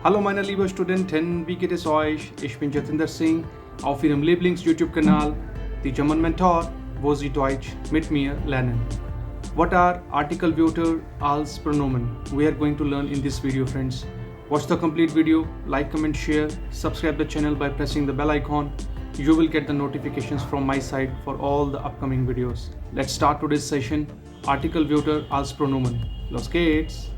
Hallo meine lieben Studenten, wie geht es euch? Ich bin Jatinder Singh auf Ihrem Lieblings-YouTube-Kanal, die German Mentor, wo Sie Deutsch mit mir lernen. What are article Wörter als Pronomen? We are going to learn in this video, friends. Watch the complete video, like, comment, share, subscribe the channel by pressing the bell icon. You will get the notifications from my side for all the upcoming videos. Let's start today's session. Article Wörter als Pronomen. Los geht's!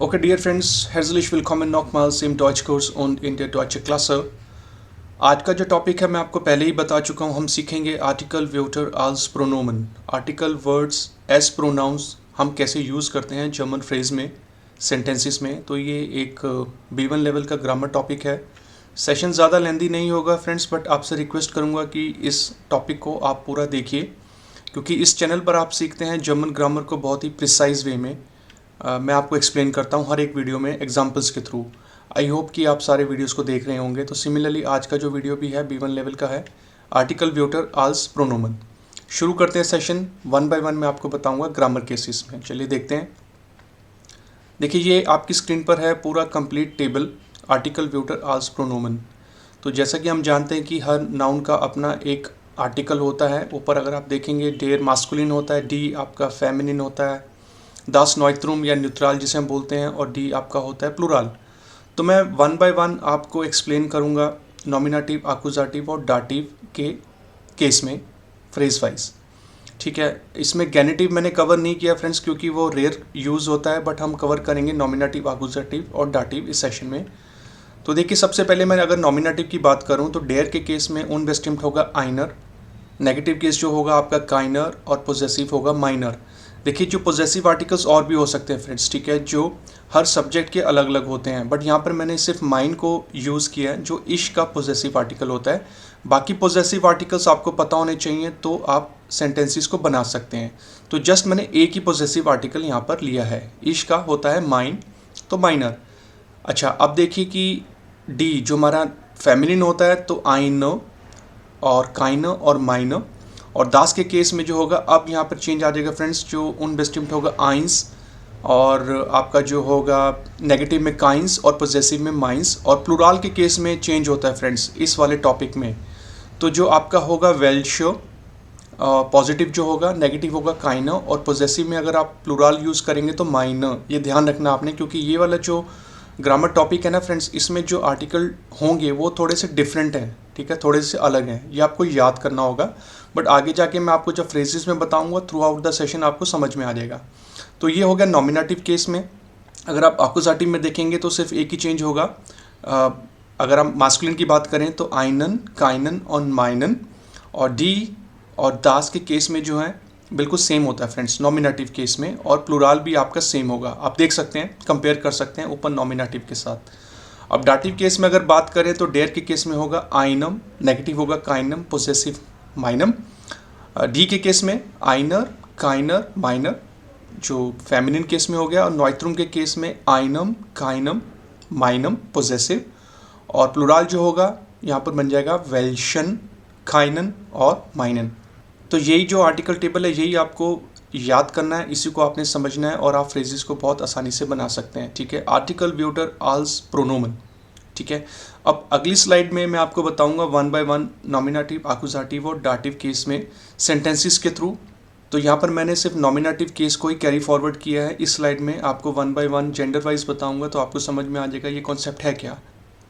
Okay, dear friends, herzlich willkommen nochmals im Deutschkurs und in der deutsche Klasse. आज का जो topic है मैं आपको पहले ही बता चुका हूँ, हम सीखेंगे आर्टिकल व्योटर als प्रोनोमन। आर्टिकल वर्ड्स एज प्रोनाउंस हम कैसे यूज़ करते हैं जर्मन फ्रेज में, सेंटेंसेस में। तो ये एक B1 लेवल का ग्रामर टॉपिक है। सेशन ज़्यादा लेंदी नहीं होगा फ्रेंड्स, बट आपसे रिक्वेस्ट करूँगा कि इस टॉपिक को आप पूरा देखिए, क्योंकि इस चैनल पर आप सीखते हैं जर्मन ग्रामर को बहुत ही प्रिसाइज वे में। मैं आपको एक्सप्लेन करता हूँ हर एक वीडियो में एग्जांपल्स के थ्रू। आई होप कि आप सारे वीडियोस को देख रहे होंगे। तो सिमिलरली आज का जो वीडियो भी है B1 लेवल का है, आर्टिकल व्योटर als प्रोनोमन। शुरू करते हैं सेशन। 1 बाय 1 मैं आपको बताऊंगा ग्रामर केसेस में। चलिए देखते हैं। देखिए ये आपकी स्क्रीन पर है पूरा कंप्लीट टेबल आर्टिकल व्योटर als प्रोनोमन। तो जैसा कि हम जानते हैं कि हर नाउन का अपना एक आर्टिकल होता है। ऊपर अगर आप देखेंगे डेर मास्कुलिन होता है, डी आपका फेमिनिन होता है, दास नॉइत्रुम या न्यूट्रल जिसे हम बोलते हैं, और डी आपका होता है प्लूरल। तो मैं 1 बाय 1 आपको एक्सप्लेन करूंगा नॉमिनेटिव, आकुजाटिव और डाटिव के केस में फ्रेज वाइज। ठीक है, इसमें गैनेटिव मैंने कवर नहीं किया फ्रेंड्स, क्योंकि वो रेयर यूज़ होता है, बट हम कवर करेंगे नॉमिनेटिव, आकुजाटिव और डाटिव इस सेशन में। तो देखिए सबसे पहले मैं अगर नॉमिनेटिव की बात करूँ तो डेयर के केस में उनबेस्टिम्ड होगा आइनर, नेगेटिव केस जो होगा आपका काइनर, और पोजेसिव होगा माइनर। देखिए जो पोजेसिव आर्टिकल्स और भी हो सकते हैं फ्रेंड्स, ठीक है, जो हर सब्जेक्ट के अलग अलग होते हैं, बट यहाँ पर मैंने सिर्फ माइन को यूज़ किया है जो इश का पोजेसिव आर्टिकल होता है। बाकी पोजेसिव आर्टिकल्स आपको पता होने चाहिए, तो आप सेंटेंसेस को बना सकते हैं। तो जस्ट मैंने एक ही पोजेसिव आर्टिकल यहाँ पर लिया है, इश का होता है माइन, तो माइनर। अच्छा, अब देखिए कि डी जो हमारा फेमिनिन होता है, तो आइन और काइन और माइन। और दास के केस में जो होगा, अब यहाँ पर चेंज आ जाएगा फ्रेंड्स, जो उनबेस्टिम्ड होगा आइंस, और आपका जो होगा नेगेटिव में काइंस और पोजेसिव में माइंस। और प्लूरल के केस में चेंज होता है फ्रेंड्स इस वाले टॉपिक में। तो जो आपका होगा वेल्शो, पॉजिटिव जो होगा, नेगेटिव होगा काइनो, और पोजेसिव में अगर आप प्लूरल यूज़ करेंगे तो माइनो। ये ध्यान रखना आपने, क्योंकि ये वाला जो ग्रामर टॉपिक है ना फ्रेंड्स, इसमें जो आर्टिकल होंगे वो थोड़े से डिफरेंट हैं, ठीक है, थोड़े से अलग हैं। ये आपको याद करना होगा, बट आगे जाके मैं आपको जब फ्रेजेस में बताऊंगा थ्रू आउट द सेशन आपको समझ में आ जाएगा। तो ये हो गया नॉमिनेटिव केस में। अगर आप आकुजाटिव में देखेंगे तो सिर्फ एक ही चेंज होगा। अगर हम मास्कुलिन की बात करें तो आइनन, काइनन और माइनन। और डी और दास के केस में जो है बिल्कुल सेम होता है फ्रेंड्स नॉमिनेटिव केस में, और प्लूरल भी आपका सेम होगा। आप देख सकते हैं, कंपेयर कर सकते हैं ऊपर नॉमिनेटिव के साथ। अब डाटिव केस में अगर बात करें तो डेयर के केस में होगा आइनम, नेगेटिव होगा काइनम, पोजेसिव माइनम। डी के केस में आइनर, काइनर, माइनर, जो फेमिनिन केस में हो गया। और नॉइत्रुम के केस में आइनम, काइनम, माइनम, पोजेसिव। और प्लूरल जो होगा यहाँ पर बन जाएगा वेल्शन, काइनन और माइनन। तो यही जो आर्टिकल टेबल है यही आपको याद करना है, इसी को आपने समझना है, और आप फ्रेजेस को बहुत आसानी से बना सकते हैं। ठीक है, आर्टिकल व्योटर als प्रोनोमन। ठीक है, अब अगली स्लाइड में मैं आपको बताऊंगा 1 बाय 1 नॉमिनेटिव, आकुजाटिव और डाटिव केस में सेंटेंसेस के थ्रू। तो यहाँ पर मैंने सिर्फ नॉमिनेटिव केस को ही कैरी फॉरवर्ड किया है। इस स्लाइड में आपको 1 बाय 1 जेंडर वाइज बताऊंगा, तो आपको समझ में आ जाएगा ये कॉन्सेप्ट है क्या।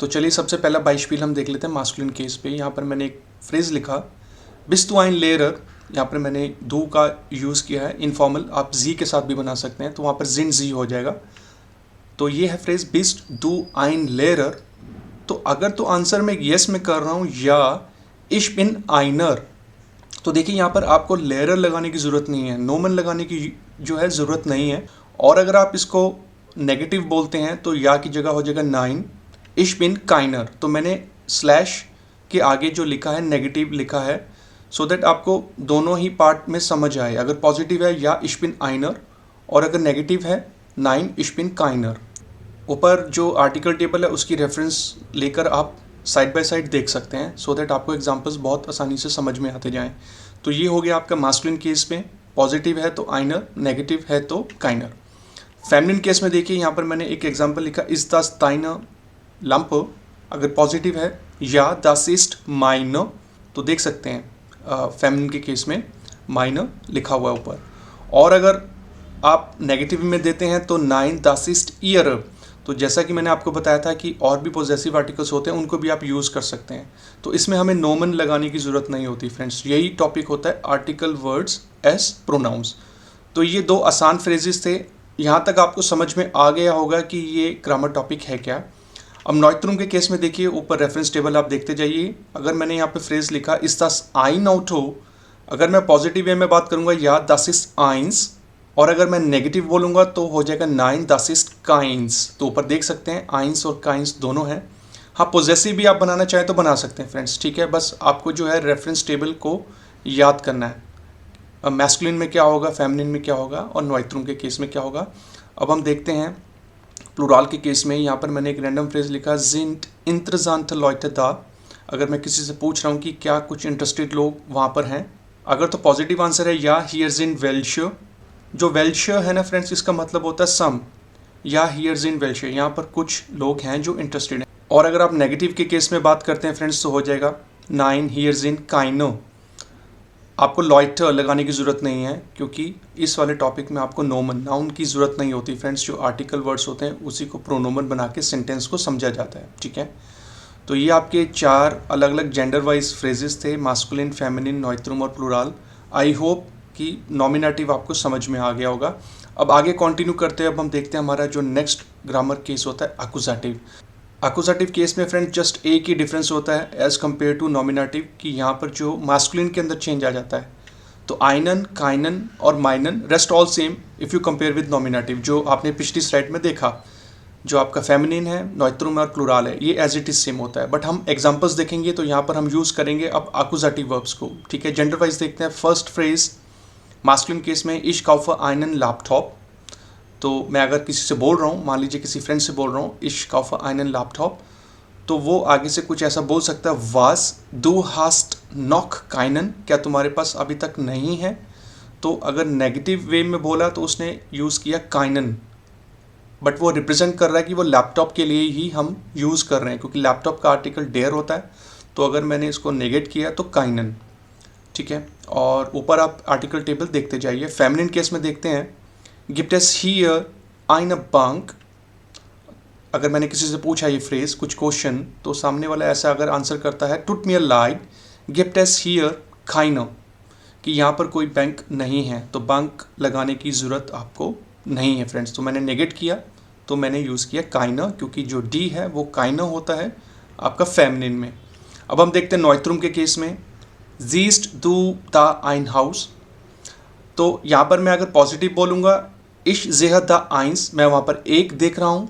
तो चलिए सबसे पहला बाइस्पिल हम देख लेते हैं मास्कुलिन केस पे। यहाँ पर मैंने एक फ्रेज लिखा, बिस तू आइन लेयर। यहाँ पर मैंने दू का यूज़ किया है इनफॉर्मल, आप जी के साथ भी बना सकते हैं, तो वहाँ पर जिन जी हो जाएगा। तो ये है फ्रेज बिस्ट दू आइन लेयर। तो अगर तो आंसर मैं येस में कर रहा हूँ या इश बिन आइनर, तो देखिए यहाँ पर आपको लेयर लगाने की ज़रूरत नहीं है, नोमन लगाने की जो है ज़रूरत नहीं है। और अगर आप इसको नेगेटिव बोलते हैं तो या की जगह हो जाएगा नाइन, इश बिन काइनर। तो मैंने स्लैश के आगे जो लिखा है नेगेटिव लिखा है, सो दैट आपको दोनों ही पार्ट में समझ आए। अगर पॉजिटिव है या इश बिन आइनर, और अगर नेगेटिव है नाइन इश बिन काइनर। ऊपर जो आर्टिकल टेबल है उसकी रेफरेंस लेकर आप साइड बाय साइड देख सकते हैं, सो दैट आपको एग्जांपल्स बहुत आसानी से समझ में आते जाएं। तो ये हो गया आपका मास्कुलिन केस में, पॉजिटिव है तो आइनर, नेगेटिव है तो काइनर। फेमिनिन केस में देखिए यहाँ पर मैंने एक एग्जांपल लिखा, इज द ताइना लंप, अगर पॉजिटिव है, या द सिस्ट माइन, तो देख सकते हैं फेमिनिन के केस में माइन लिखा हुआ है ऊपर। और अगर आप नेगेटिव में देते हैं तो नाइन द सिस्ट ईयर, तो जैसा कि मैंने आपको बताया था कि और भी पॉजेसिव आर्टिकल्स होते हैं, उनको भी आप यूज़ कर सकते हैं। तो इसमें हमें नोमन लगाने की ज़रूरत नहीं होती फ्रेंड्स। यही टॉपिक होता है आर्टिकल वर्ड्स एज प्रोनाउंस। तो ये दो आसान फ्रेजेस थे, यहाँ तक आपको समझ में आ गया होगा कि ये ग्रामर टॉपिक है क्या। अब नॉइत्रुम के केस में देखिए, ऊपर रेफरेंस टेबल आप देखते जाइए। अगर मैंने यहाँ पे फ्रेज लिखा इस दस आइन आउटो, अगर मैं पॉजिटिव वे में बात करूँगा या दस इस आइंस, और अगर मैं नेगेटिव बोलूँगा तो हो जाएगा नाइन दस इस काइंस। तो ऊपर देख सकते हैं आइंस और काइंस दोनों हैं। हाँ, पॉजेसिव भी आप बनाना चाहें तो बना सकते हैं फ्रेंड्स, ठीक है। बस आपको जो है रेफरेंस टेबल को याद करना है, मैस्कुलिन में क्या होगा, फेमिनिन में क्या होगा और नॉइत्रुम के केस में क्या होगा। अब हम देखते हैं प्लूराल के केस में। यहाँ पर मैंने एक रैंडम फ्रेज लिखा, जिंट इंटरेस्टेंट लॉयटे दा। अगर मैं किसी से पूछ रहा हूँ कि क्या कुछ इंटरेस्टेड लोग वहाँ पर हैं, अगर तो पॉजिटिव आंसर है या हियर्स इन वेल्श। जो वेल्श है ना फ्रेंड्स, इसका मतलब होता है सम, या हियर्स इन वेल्श, यहाँ पर कुछ लोग हैं जो इंटरेस्टेड हैं। और अगर आप नेगेटिव के केस में बात करते हैं फ्रेंड्स तो हो जाएगा नाइन हियर्स इन काइनो। आपको लॉइटर लगाने की ज़रूरत नहीं है, क्योंकि इस वाले टॉपिक में आपको नोमन नाउन की ज़रूरत नहीं होती फ्रेंड्स। जो आर्टिकल वर्ड्स होते हैं उसी को प्रोनोमन बना के सेंटेंस को समझा जाता है, ठीक है। तो ये आपके 4 अलग अलग जेंडर वाइज फ्रेजेस थे, मास्कुलिन, फेमिनिन, नॉइत्रुम और प्लूराल। आई होप कि नॉमिनेटिव आपको समझ में आ गया होगा। अब आगे कंटिन्यू करते हैं। अब हम देखते हैं हमारा जो नेक्स्ट ग्रामर केस होता है अकुजाटिव। अकुजाटिव केस में फ्रेंड जस्ट एक ही डिफरेंस होता है एज कम्पेयर टू नॉमिनेटिव, कि यहाँ पर जो मास्कुलिन के अंदर चेंज आ जाता है। तो आइनन, काइनन और माइनन rest all same if you compare with nominative, जो आपने पिछली स्लाइड में देखा। जो आपका फेमिनिन है, नॉइत्रुम और प्लूराल है, ये एज इट इज सेम होता है। बट हम एग्जांपल्स देखेंगे तो यहाँ पर हम यूज़ करेंगे अब अकुजाटिव वर्ब्स को, ठीक है। जेंडर वाइज देखते हैं। फर्स्ट फ्रेज मास्कुलिन केस में इश काउफर आइनन लैपटॉप। तो मैं अगर किसी से बोल रहा हूँ, मान लीजिए किसी फ्रेंड से बोल रहा हूँ इश काउफर आइनन लैपटॉप, तो वो आगे से कुछ ऐसा बोल सकता है, वास दू हास्ट नॉक काइनन, क्या तुम्हारे पास अभी तक नहीं है। तो अगर नेगेटिव वे में बोला तो उसने यूज़ किया काइनन, बट वो रिप्रेजेंट कर रहा है कि वो लैपटॉप के लिए ही हम यूज़ कर रहे हैं, क्योंकि लैपटॉप का आर्टिकल डेयर होता है। तो अगर मैंने इसको नेगेट किया तो काइनन, ठीक है। और ऊपर आप आर्टिकल टेबल देखते जाइए। फेमिनिन केस में देखते हैं, गिफ्ट एस हियर आइन अ बंक। अगर मैंने किसी से पूछा ये फ्रेज कुछ क्वेश्चन, तो सामने वाला ऐसा अगर आंसर करता है, टुट मी अ लाइट गिफ्ट एस हियर खाइनो, कि यहाँ पर कोई बैंक नहीं है, तो बैंक लगाने की ज़रूरत आपको नहीं है फ्रेंड्स। तो मैंने नेगेट किया तो मैंने यूज़ किया काइना, क्योंकि जो डी है वो काइना होता है आपका फेमिनिन में। अब हम देखते हैं नॉइत्रुम के केस में, जीस्ट दू द आइन हाउस। तो यहाँ पर मैं अगर पॉजिटिव बोलूँगा इश जेह द आइंस, मैं वहाँ पर एक देख रहा हूँ।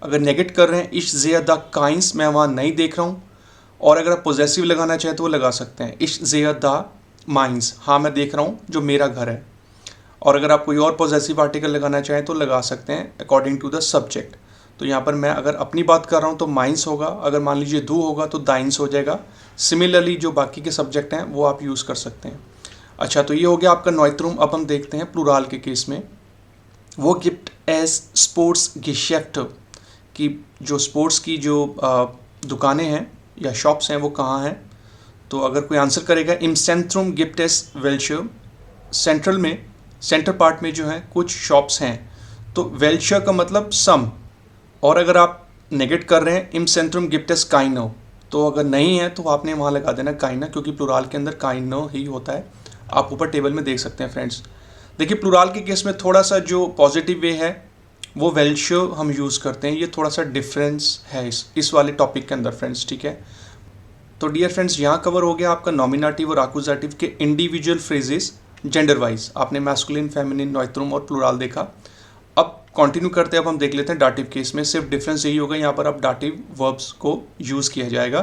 अगर नेगेट कर रहे हैं इश जेह द काइंस, मैं वहाँ नहीं देख रहा हूँ। और अगर आप पॉजेसिव लगाना चाहें तो वो लगा सकते हैं, इश जेह द माइंस, हाँ मैं देख रहा हूँ जो मेरा घर है। और अगर आप कोई और पॉजेसिव आर्टिकल लगाना चाहें तो लगा सकते हैं अकॉर्डिंग टू द सब्जेक्ट। तो यहाँ पर मैं अगर अपनी बात कर रहा हूँ तो माइंस होगा, अगर मान लीजिए दू होगा तो दाइंस हो जाएगा। सिमिलरली जो बाकी के सब्जेक्ट हैं वो आप यूज़ कर सकते हैं। अच्छा, तो ये हो गया आपका नॉइत्रुम। अब हम देखते हैं प्लूराल के केस में, वो गिफ्ट एज स्पोर्ट्स गिशेफ्ट, कि जो स्पोर्ट्स की जो दुकानें हैं या शॉप्स हैं वो कहाँ हैं। तो अगर कोई आंसर करेगा इम सेंट्रुम गिफ्ट एज वेल्शर, सेंट्रल में, सेंटर पार्ट में जो है कुछ शॉप्स हैं, तो वेल्शर का मतलब सम। और अगर आप नेगेट कर रहे हैं इम सेंट्रुम गिफ्ट एज काइनो, तो अगर नहीं है तो आपने वहाँ लगा देना काइना, क्योंकि प्लूराल के अंदर काइनो ही होता है। आप ऊपर टेबल में देख सकते हैं फ्रेंड्स। देखिए प्लूराल के केस में थोड़ा सा जो पॉजिटिव वे है वो वेल्शर हम यूज़ करते हैं, ये थोड़ा सा डिफरेंस है इस वाले टॉपिक के अंदर फ्रेंड्स, ठीक है। तो डियर फ्रेंड्स, यहाँ कवर हो गया आपका नॉमिनेटिव और आकुजाटिव के इंडिविजुअल फ्रेजेस जेंडर वाइज। आपने मैस्कुलिन, फेमिनिन, नॉइत्रुम और प्लूराल देखा। अब कंटिन्यू करते हैं। अब हम देख लेते हैं डाटिव केस में। सिर्फ डिफरेंस यही होगा, यहाँ पर अब डाटिव वर्ब्स को यूज़ किया जाएगा।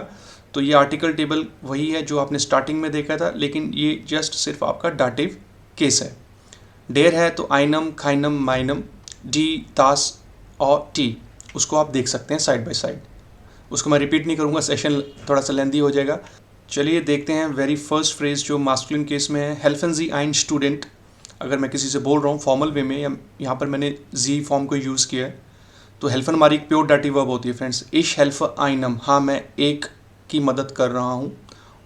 तो ये आर्टिकल टेबल वही है जो आपने स्टार्टिंग में देखा था, लेकिन ये जस्ट सिर्फ आपका डाटिव केस है। डेयर है तो आइनम, खाइनम, माइनम, डी, तास और टी, उसको आप देख सकते हैं साइड बाय साइड। उसको मैं रिपीट नहीं करूँगा, सेशन थोड़ा सा लेंदी हो जाएगा। चलिए देखते हैं वेरी फर्स्ट फ्रेज जो मास्कुलिन केस में है, हेल्फन जी आइन स्टूडेंट। अगर मैं किसी से बोल रहा हूँ फॉर्मल वे में, या यहाँ पर मैंने जी फॉर्म को यूज़ किया है, तो हेल्फन हमारी एक प्योर डाटिव वर्ब होती है फ्रेंड्स। इश हेल्फ आइनम, हाँ मैं एक की मदद कर रहा हूँ।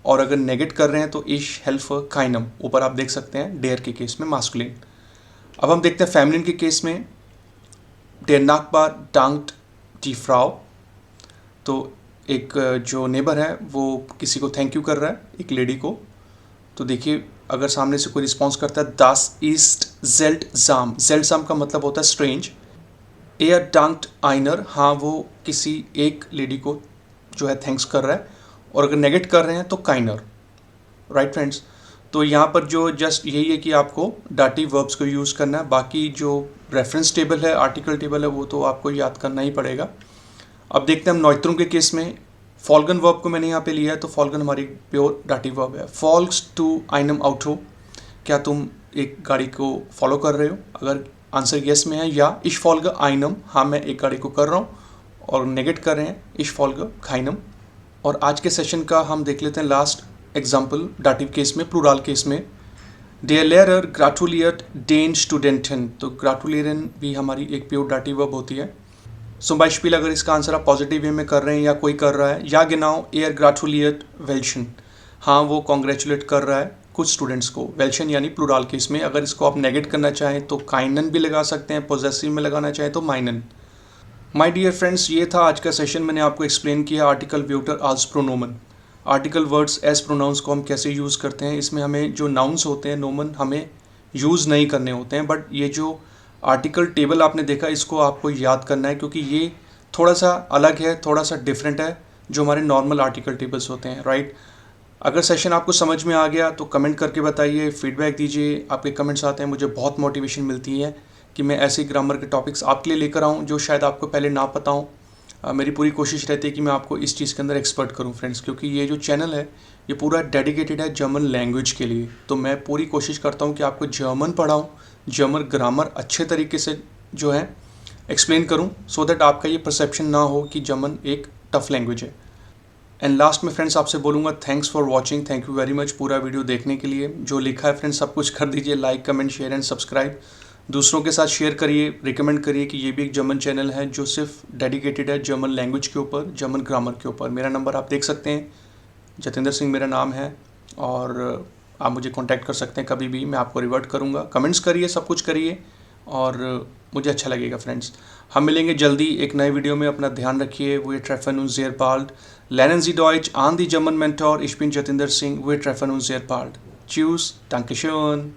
और अगर नेगेट कर रहे हैं तो इश हेल्फ काइनम, ऊपर आप देख सकते हैं डेयर के केस में मास्कुलिन। अब हम देखते हैं फेमिनिन के केस में, डेर नाकबार डांक्ट डी फ्राउ। तो एक जो नेबर है वो किसी को थैंक यू कर रहा है, एक लेडी को। तो देखिए अगर सामने से कोई रिस्पॉन्स करता है, दास ईस्ट जेल्ट जाम, जेल्ट जाम का मतलब होता है स्ट्रेंज। एयर डांक्ट आइनर, हाँ वो किसी एक लेडी को जो है थैंक्स कर रहा है। और अगर नेगेट कर रहे हैं तो काइनर, राइट फ्रेंड्स। तो यहाँ पर जो जस्ट यही है कि आपको डाटिव वर्ब्स को यूज़ करना है, बाकी जो रेफरेंस टेबल है, आर्टिकल टेबल है, वो तो आपको याद करना ही पड़ेगा। अब देखते हैं हम नॉइत्रुम के केस में। फॉल्गन वर्ब को मैंने यहाँ पे लिया है, तो फॉल्गन हमारी प्योर डाटिव वर्ब है। फॉल्स टू आइनम आउटो, क्या तुम एक गाड़ी को फॉलो कर रहे हो? अगर आंसर येस में है, या इश फॉल्ग आइनम, हाँ मैं एक गाड़ी को कर रहा हूँ। और नेगेट कर रहे हैं इश फॉल्ग खाइनम। और आज के सेशन का हम देख लेते हैं लास्ट एग्जाम्पल डाटिव केस में, प्लूरल केस में। डेयर लेयर ग्राटुलियट डेन स्टूडेंटन, तो ग्राटुलियन भी हमारी एक प्योर डाटिव वर्ब होती है। सो बाइशपील, अगर इसका आंसर आप पॉजिटिव वे में कर रहे हैं या कोई कर रहा है, या गिनाओ एयर ग्राटुलियट वेल्शन, हाँ वो कॉन्ग्रेचुलेट कर रहा है कुछ स्टूडेंट्स को। वेल्शन यानी प्लूरल केस में। अगर इसको आप नेगेट करना चाहें तो काइनन भी लगा सकते हैं, पॉजेसिव में लगाना चाहें तो माइनन। माय डियर फ्रेंड्स, ये था आज का सेशन। मैंने आपको एक्सप्लेन किया आर्टिकल व्यूटर आज प्रोनोमन, आर्टिकल वर्ड्स एज प्रोनाउंस को हम कैसे यूज़ करते हैं। इसमें हमें जो नाउन्स होते हैं नोमन हमें यूज़ नहीं करने होते हैं, बट ये जो आर्टिकल टेबल आपने देखा इसको आपको याद करना है, क्योंकि ये थोड़ा सा अलग है, थोड़ा सा डिफरेंट है जो हमारे नॉर्मल आर्टिकल टेबल्स होते हैं, राइट। अगर सेशन आपको समझ में आ गया तो कमेंट करके बताइए, फीडबैक दीजिए। आपके कमेंट्स आते हैं, मुझे बहुत मोटिवेशन मिलती है कि मैं ऐसे ग्रामर के टॉपिक्स आपके लिए लेकर आऊँ जो शायद आपको पहले ना पता हो। मेरी पूरी कोशिश रहती है कि मैं आपको इस चीज़ के अंदर एक्सपर्ट करूं फ्रेंड्स, क्योंकि ये जो चैनल है ये पूरा डेडिकेटेड है जर्मन लैंग्वेज के लिए। तो मैं पूरी कोशिश करता हूं कि आपको जर्मन पढ़ाऊं, जर्मन ग्रामर अच्छे तरीके से जो है एक्सप्लेन करूं, सो दैट आपका ये परसेप्शन ना हो कि जर्मन एक टफ लैंग्वेज है। एंड लास्ट में फ्रेंड्स आपसे बोलूँगा, thanks for watching, thank you very much पूरा वीडियो देखने के लिए। जो लिखा है फ्रेंड्स सब कुछ कर दीजिए, like comment share and subscribe. दूसरों के साथ शेयर करिए, रिकमेंड करिए कि ये भी एक जर्मन चैनल है जो सिर्फ डेडिकेटेड है जर्मन लैंग्वेज के ऊपर, जर्मन ग्रामर के ऊपर। मेरा नंबर आप देख सकते हैं, जतिंदर सिंह मेरा नाम है, और आप मुझे कांटेक्ट कर सकते हैं कभी भी, मैं आपको रिवर्ट करूँगा। कमेंट्स करिए, सब कुछ करिए, और मुझे अच्छा लगेगा फ्रेंड्स। हम मिलेंगे जल्दी एक नए वीडियो में, अपना ध्यान रखिए। वो ट्रेफन उन ज़ेर bald, lernen Sie Deutsch an die German Mentor, ich bin Jatinder Singh, wir treffen uns sehr bald. Tschüss, Dankeschön.